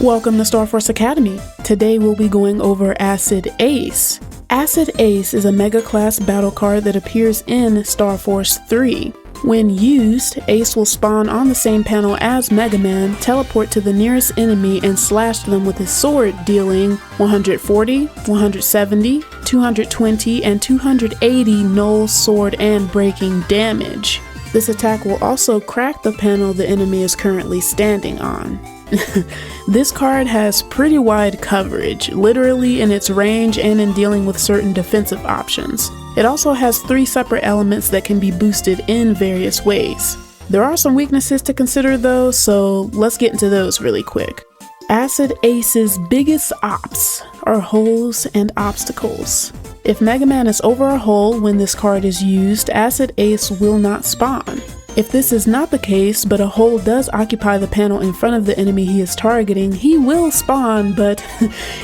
Welcome to Star Force Academy. Today we'll be going over Acid Ace. Acid Ace is a Mega Class battle card that appears in Star Force 3. When used, Ace will spawn on the same panel as Mega Man, teleport to the nearest enemy and slash them with his sword, dealing 140, 170, 220, and 280 null, sword, and breaking damage. This attack will also crack the panel the enemy is currently standing on. This card has pretty wide coverage, literally in its range and in dealing with certain defensive options. It also has 3 separate elements that can be boosted in various ways. There are some weaknesses to consider though, so let's get into those really quick. Acid Ace's biggest ops are holes and obstacles. If Mega Man is over a hole when this card is used, Acid Ace will not spawn. If this is not the case, but a hole does occupy the panel in front of the enemy he is targeting, he will spawn, but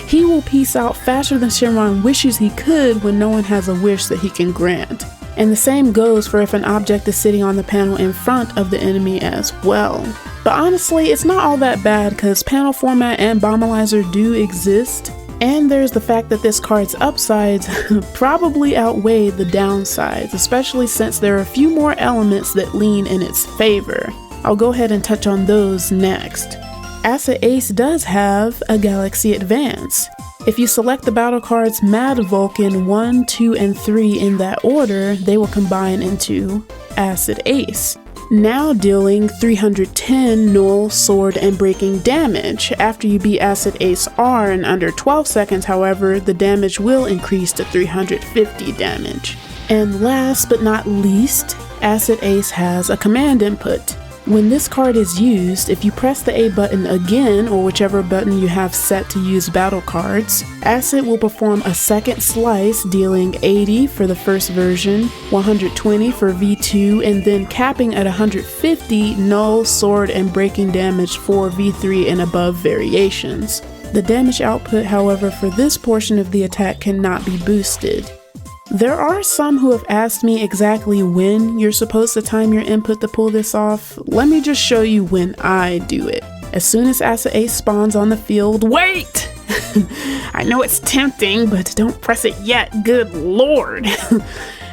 he will peace out faster than Shenron wishes he could when no one has a wish that he can grant. And the same goes for if an object is sitting on the panel in front of the enemy as well. But honestly, it's not all that bad because panel format and Bombalizer do exist. And there's the fact that this card's upsides probably outweigh the downsides, especially since there are a few more elements that lean in its favor. I'll go ahead and touch on those next. Acid Ace does have a Galaxy Advance. If you select the battle cards Mad Vulcan 1, 2, and 3 in that order, they will combine into Acid Ace, now dealing 310 null, sword, and breaking damage. After you beat Acid Ace R in under 12 seconds, however, the damage will increase to 350 damage. And last but not least, Acid Ace has a command input. When this card is used, if you press the A button again, or whichever button you have set to use battle cards, Acid will perform a second slice, dealing 80 for the first version, 120 for V2, and then capping at 150 null, sword, and breaking damage for V3 and above variations. The damage output, however, for this portion of the attack cannot be boosted. There are some who have asked me exactly when you're supposed to time your input to pull this off. Let me just show you when I do it. As soon as Acid Ace spawns on the field, wait! I know it's tempting, but don't press it yet, good lord!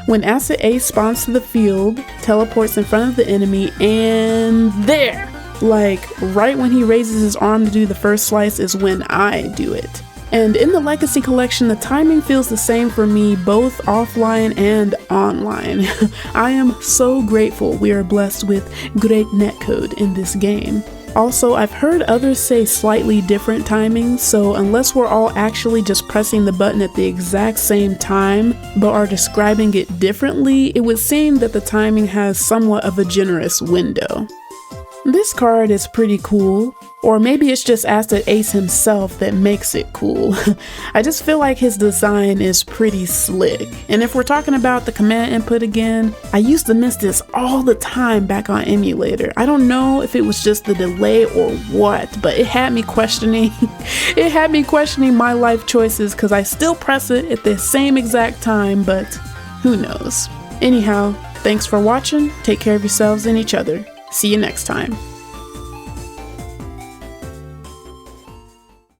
When Acid Ace spawns to the field, teleports in front of the enemy, and there! Like, right when he raises his arm to do the first slice is when I do it. And in the Legacy Collection, the timing feels the same for me both offline and online. I am so grateful we are blessed with great netcode in this game. Also, I've heard others say slightly different timings, so unless we're all actually just pressing the button at the exact same time, but are describing it differently, it would seem that the timing has somewhat of a generous window. This card is pretty cool, or maybe it's just Acid Ace himself that makes it cool. I just feel like his design is pretty slick. And if we're talking about the command input again, I used to miss this all the time back on emulator. I don't know if it was just the delay or what, but it had me questioning my life choices because I still press it at the same exact time, but who knows. Anyhow, thanks for watching, take care of yourselves and each other. See you next time.